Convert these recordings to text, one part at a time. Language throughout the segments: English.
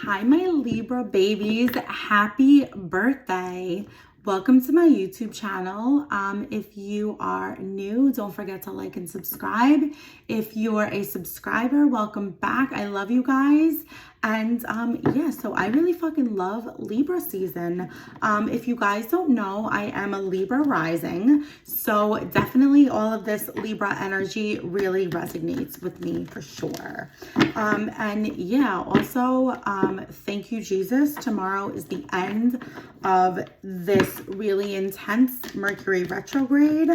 Hi, my Libra babies. Happy birthday. Welcome to my YouTube channel. If you are new, don't forget to like and subscribe. If you're a subscriber, welcome back. I love you guys. And yeah, so I really fucking love Libra season. If you guys don't know, I am a Libra rising. So definitely all of this Libra energy really resonates with me for sure. And yeah, also, thank you, Jesus. Tomorrow is the end of this really intense Mercury retrograde.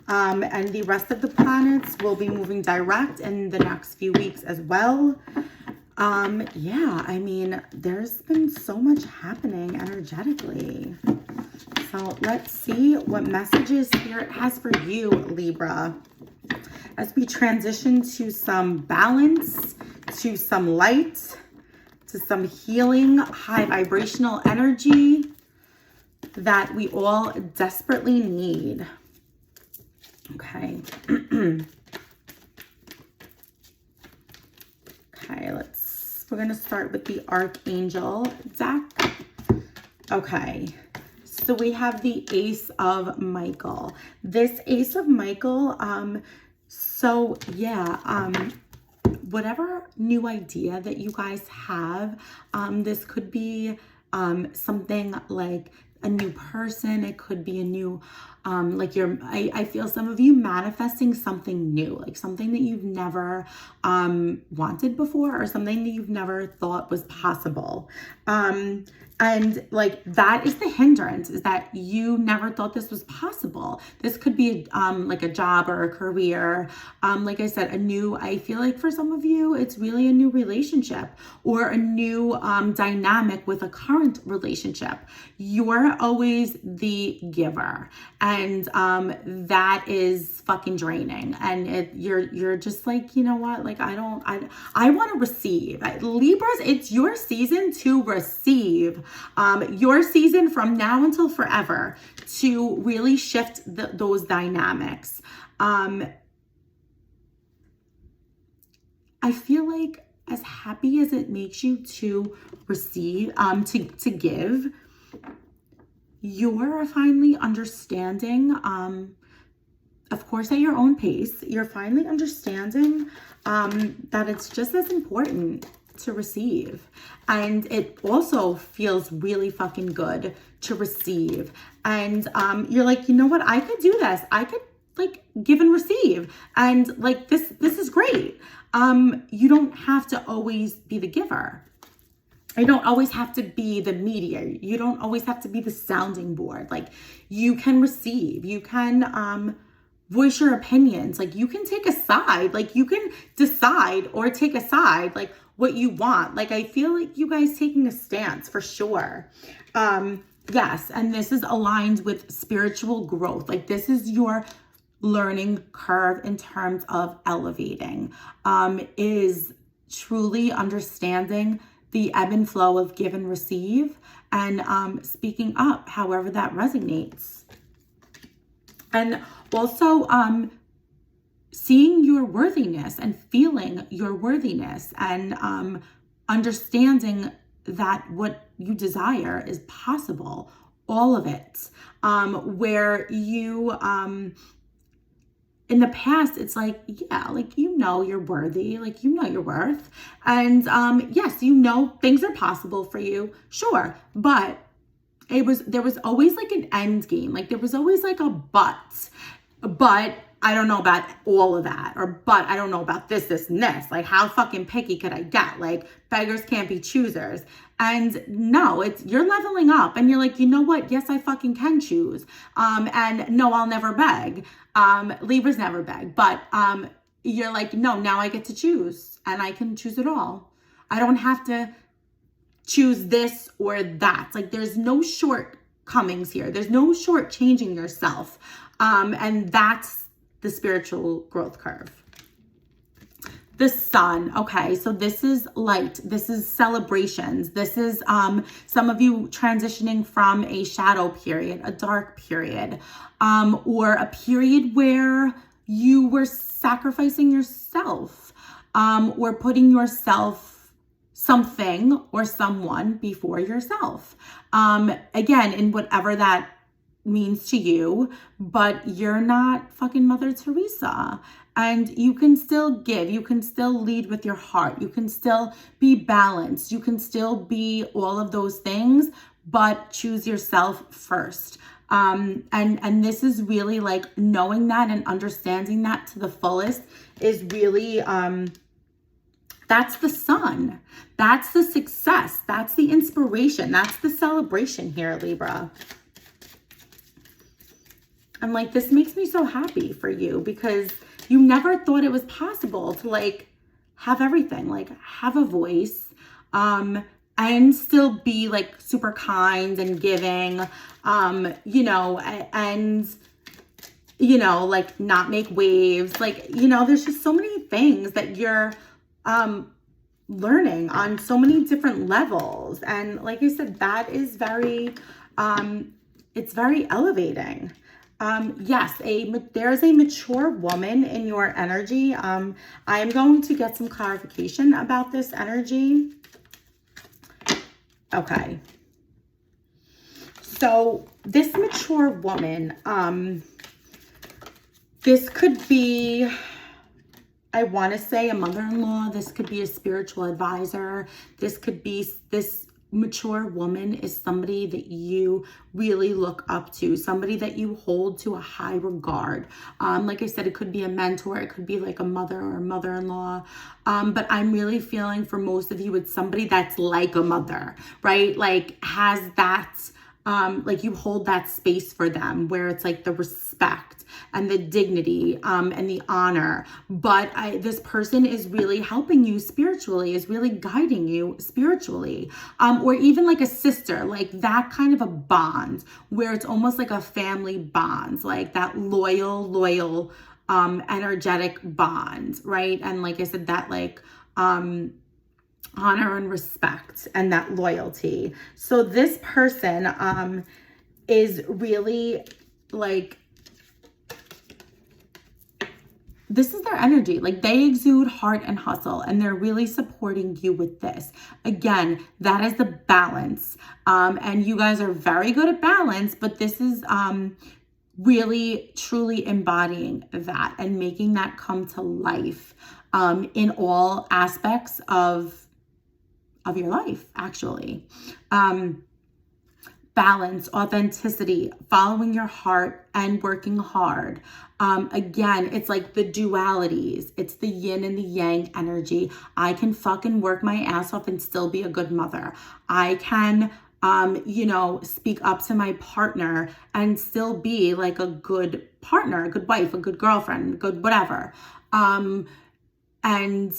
And the rest of the planets will be moving direct in the next few weeks as well. Yeah, I mean, there's been so much happening energetically. So let's see what messages Spirit has for you, Libra, as we transition to some balance, to some light, to some healing, high vibrational energy that we all desperately need. Okay. Okay, we're going to start with the Archangel deck. Okay, so we have the Ace of Michael. This Ace of Michael, so yeah, whatever new idea that you guys have, this could be something like a new person. It could be a new, like I feel some of you manifesting something new, like something that you've never wanted before, or something that you've never thought was possible. And like that is the hindrance, is that you never thought this was possible. This could be like a job or a career. Like I said, I feel like for some of you, it's really a new relationship or a new dynamic with a current relationship. You're always the giver, and that is fucking draining. And you're just like, you know what? Like, I want to receive. Libras, it's your season to receive. Your season from now until forever to really shift those dynamics. I feel like as happy as it makes you to receive, to give, you're finally understanding, of course, at your own pace, you're finally understanding that it's just as important to receive. And it also feels really fucking good to receive. And you're like, you know what? I could do this. I could like give and receive. And like this is great. You don't have to always be the giver. You don't always have to be the mediator. You don't always have to be the sounding board. Like, you can receive. You can voice your opinions. Like, you can take a side. Like, you can decide or take a side, like what you want. Like, I feel like you guys taking a stance for sure. Yes, and this is aligned with spiritual growth. Like, this is your learning curve in terms of elevating, is truly understanding the ebb and flow of give and receive, and speaking up however that resonates. And also seeing your worthiness and feeling your worthiness, and understanding that what you desire is possible, all of it. Where you in the past, it's like, yeah, like, you know, you're worthy, like, you know your worth. And yes, you know, things are possible for you, sure. But there was always like an end game. Like, there was always like a but I don't know about all of that, or but I don't know about this, and this. Like, how fucking picky could I get? Like, beggars can't be choosers. And no, you're leveling up, and you're like, you know what? Yes, I fucking can choose. And no, I'll never beg. Libras never beg, but you're like, no, now I get to choose, and I can choose it all. I don't have to choose this or that. Like, there's no shortcomings here. There's no shortchanging yourself. And that's the spiritual growth curve. The sun. Okay, so this is light. This is celebrations. This is some of you transitioning from a shadow period, a dark period, or a period where you were sacrificing yourself, or putting yourself something or someone before yourself. Again, in whatever that means to you, but you're not fucking Mother Teresa. And you can still give, you can still lead with your heart, you can still be balanced, you can still be all of those things, but choose yourself first. And this is really like knowing that and understanding that to the fullest is really, that's the sun. That's the success. That's the inspiration. That's the celebration here, Libra. I'm like, this makes me so happy for you because you never thought it was possible to like have everything, like have a voice, and still be like super kind and giving, you know, and, you know, like not make waves. Like, you know, there's just so many things that you're, learning on so many different levels. And like I said, that is very, it's very elevating. Yes, there's a mature woman in your energy. I am going to get some clarification about this energy. Okay. So this mature woman, this could be, I want to say a mother-in-law. This could be a spiritual advisor. This could be, this mature woman is somebody that you really look up to, somebody that you hold to a high regard. Like I said, it could be a mentor. It could be like a mother or a mother-in-law. But I'm really feeling for most of you, it's somebody that's like a mother, right? Like has that, like you hold that space for them where it's like the respect and the dignity, and the honor. But this person is really helping you spiritually, is really guiding you spiritually, or even like a sister, like that kind of a bond where it's almost like a family bond, like that loyal, energetic bond, right? And like I said, that like, honor and respect and that loyalty. So this person, is really like, this is their energy. Like they exude heart and hustle and they're really supporting you with this. Again, that is the balance. And you guys are very good at balance, but this is really truly embodying that and making that come to life in all aspects of your life, actually. Balance, authenticity, following your heart and working hard. Again, it's like the dualities. It's the yin and the yang energy. I can fucking work my ass off and still be a good mother. I can, you know, speak up to my partner and still be like a good partner, a good wife, a good girlfriend, a good whatever. And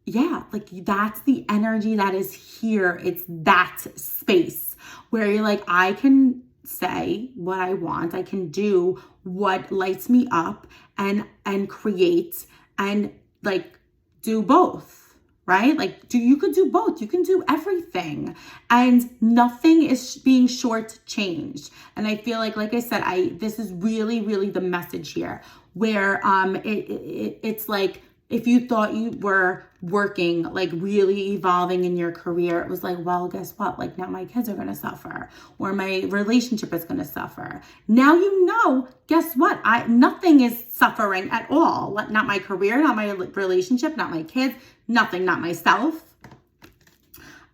yeah, like that's the energy that is here. It's that space where you're like, I can say what I want. I can do what lights me up and create and like do both, right? Like you could do both. You can do everything and nothing is being shortchanged. And I feel like I said, this is really, really the message here where, it's like, if you thought you were working, like really evolving in your career, it was like, well, guess what? Like now my kids are going to suffer or my relationship is going to suffer. Now, you know, guess what? Nothing is suffering at all. Not my career, not my relationship, not my kids, nothing, not myself.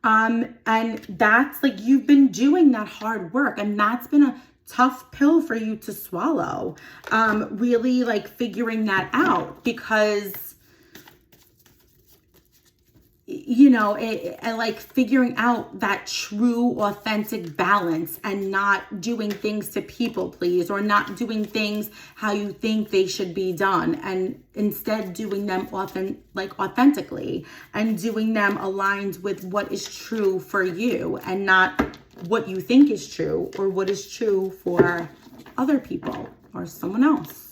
And that's like, you've been doing that hard work and that's been a tough pill for you to swallow. Really like figuring that out because, you know, and like figuring out that true, authentic balance and not doing things to people please or not doing things how you think they should be done and instead doing them authentically and doing them aligned with what is true for you and not what you think is true or what is true for other people or someone else.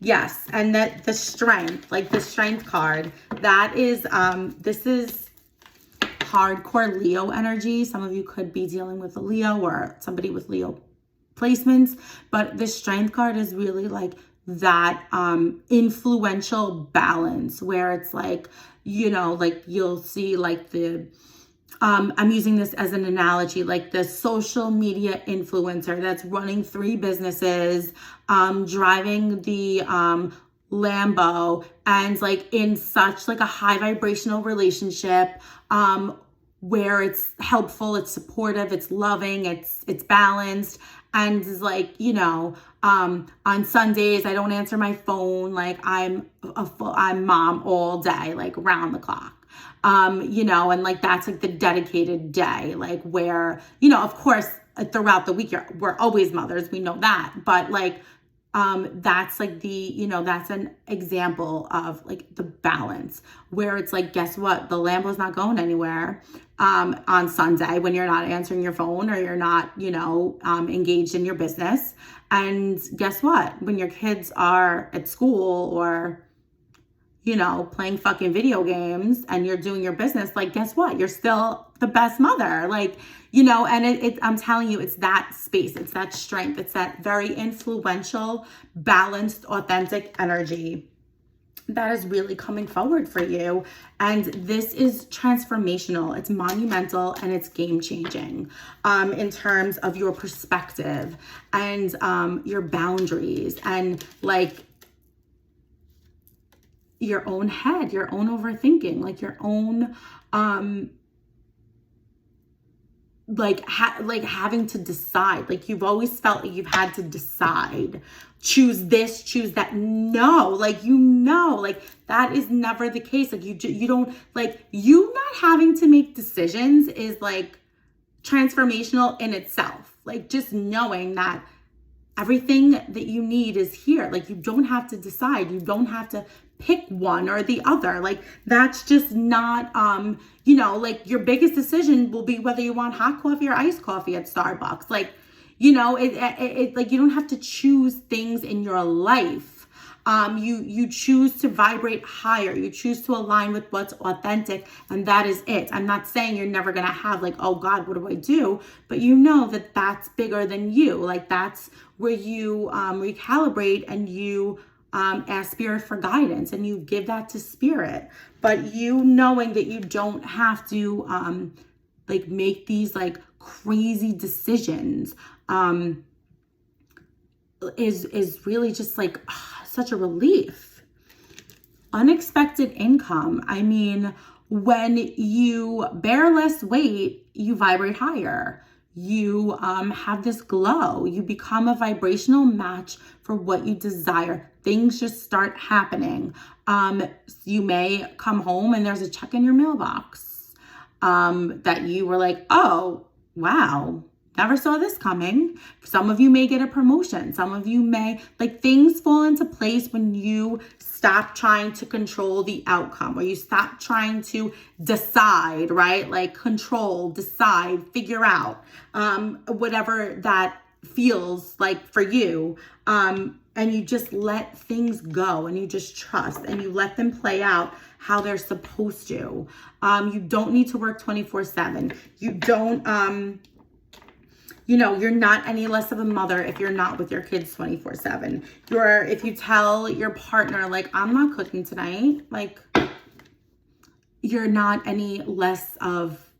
Yes, and that the strength, like the strength card, that is, this is hardcore Leo energy. Some of you could be dealing with a Leo or somebody with Leo placements, but the strength card is really like that influential balance where it's like like you'll see like I'm using this as an analogy, like the social media influencer that's running 3 businesses, driving the Lambo, and like in such like a high vibrational relationship, where it's helpful, it's supportive, it's loving, it's balanced, and is like, on Sundays I don't answer my phone, like I'm mom all day, like round the clock. And like that's like the dedicated day, like where, of course, throughout the week we're always mothers, we know that, but like that's like that's an example of like the balance, where it's like, guess what, the Lambo's not going anywhere on Sunday when you're not answering your phone, or you're not engaged in your business. And guess what, when your kids are at school or playing fucking video games and you're doing your business, like, guess what? You're still the best mother. Like, and I'm telling you, it's that space, it's that strength, it's that very influential, balanced, authentic energy that is really coming forward for you. And this is transformational, it's monumental, and it's game changing in terms of your perspective and your boundaries, and like your own head, your own overthinking, like your own having to decide. Like you've always felt like you've had to decide, choose this, choose that. No, like like that is never the case. Like you don't, like, you not having to make decisions is like transformational in itself. Like just knowing that everything that you need is here. Like you don't have to decide. You don't have to pick one or the other. Like that's just not, like your biggest decision will be whether you want hot coffee or iced coffee at Starbucks. Like, it like you don't have to choose things in your life. You choose to vibrate higher. You choose to align with what's authentic, and that is it. I'm not saying you're never going to have like, oh God, what do I do? But that that's bigger than you. Like that's where you recalibrate, and you ask spirit for guidance, and you give that to spirit. But knowing that you don't have to like make these like crazy decisions is really just like such a relief. Unexpected income. I mean, when you bear less weight, you vibrate higher. You have this glow. You become a vibrational match for what you desire. Things just start happening. You may come home and there's a check in your mailbox that you were like, oh, wow, never saw this coming. Some of you may get a promotion. Some of you may, like, things fall into place when you stop trying to control the outcome, or you stop trying to decide, right? Like control, decide, figure out, whatever that feels like for you. And you just let things go, and you just trust, and you let them play out how they're supposed to. You don't need to work 24/7. You don't, you're not any less of a mother if you're not with your kids 24/7. If you tell your partner, like, I'm not cooking tonight, like, you're not any less of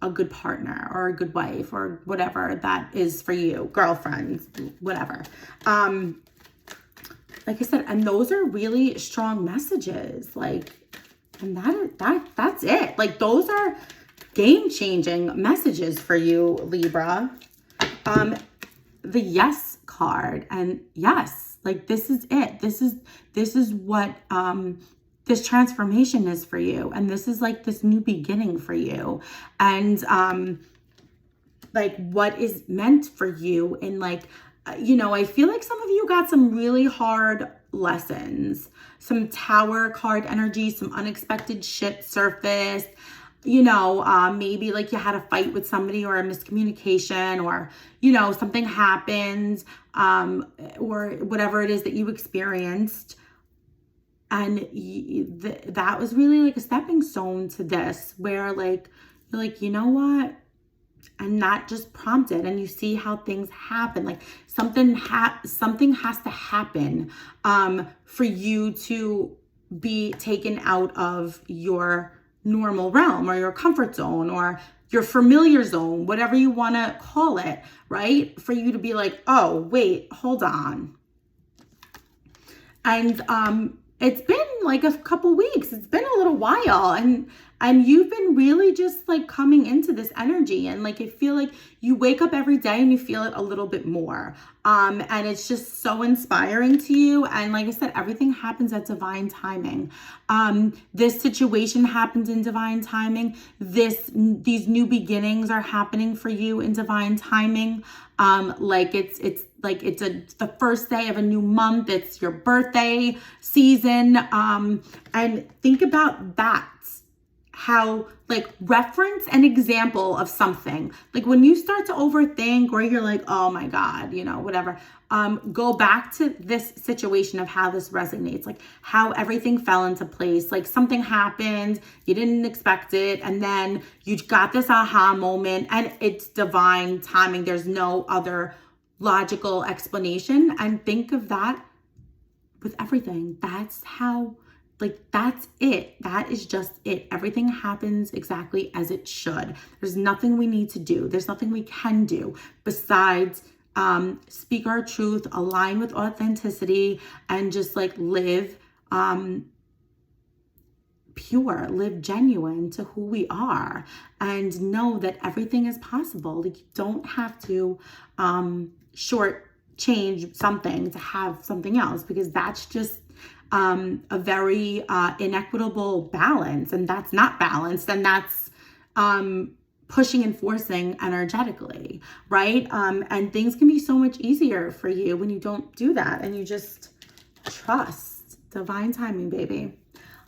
a good partner or a good wife or whatever that is for you, girlfriend, whatever. Like I said, and those are really strong messages. Like, and that's it. Like, those are game-changing messages for you, Libra. The yes card, and yes, like this is it. This is what this transformation is for you, and this is like this new beginning for you, and like what is meant for you. And like, I feel like some of you got some really hard lessons, some Tower card energy, some unexpected shit surfaced. Maybe like you had a fight with somebody, or a miscommunication, or, something happened, or whatever it is that you experienced. And that was really like a stepping stone to this, where like, you're like, you know what? And that just prompted, and you see how things happen. Like something has to happen, for you to be taken out of your normal realm or your comfort zone or your familiar zone, whatever you want to call it, right? For you to be like, oh, wait, hold on. And it's been like a couple weeks. It's been a little while, and you've been really just like coming into this energy, and like I feel like you wake up every day and you feel it a little bit more. And it's just so inspiring to you. And like I said, everything happens at divine timing. This situation happens in divine timing. These new beginnings are happening for you in divine timing. Like it's the first day of a new month. It's your birthday season. And think about that. How, like, reference an example of something. Like when you start to overthink or you're like, oh my God, you know, whatever, go back to this situation of how this resonates, like how everything fell into place. Like something happened, you didn't expect it, and then you got this aha moment, and it's divine timing. There's no other logical explanation. And think of that with everything. That's how, like, that's it. That is just it. Everything happens exactly as it should. There's nothing we need to do. There's nothing we can do besides speak our truth, align with authenticity, and just like live pure, live genuine to who we are, and know that everything is possible. Like you don't have to shortchange something to have something else, because that's just a very inequitable balance, and that's not balanced, and that's pushing and forcing energetically, right? And things can be so much easier for you when you don't do that, and you just trust divine timing, baby.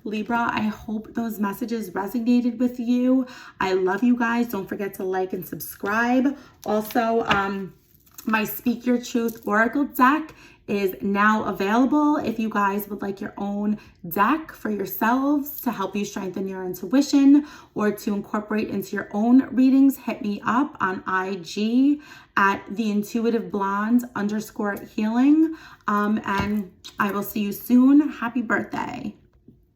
Libra, I hope those messages resonated with you. I love you guys. Don't forget to like and subscribe. Also, my Speak Your Truth Oracle deck is now available. If you guys would like your own deck for yourselves to help you strengthen your intuition or to incorporate into your own readings, hit me up on IG at theintuitiveblonde_healing. And I will see you soon. Happy birthday.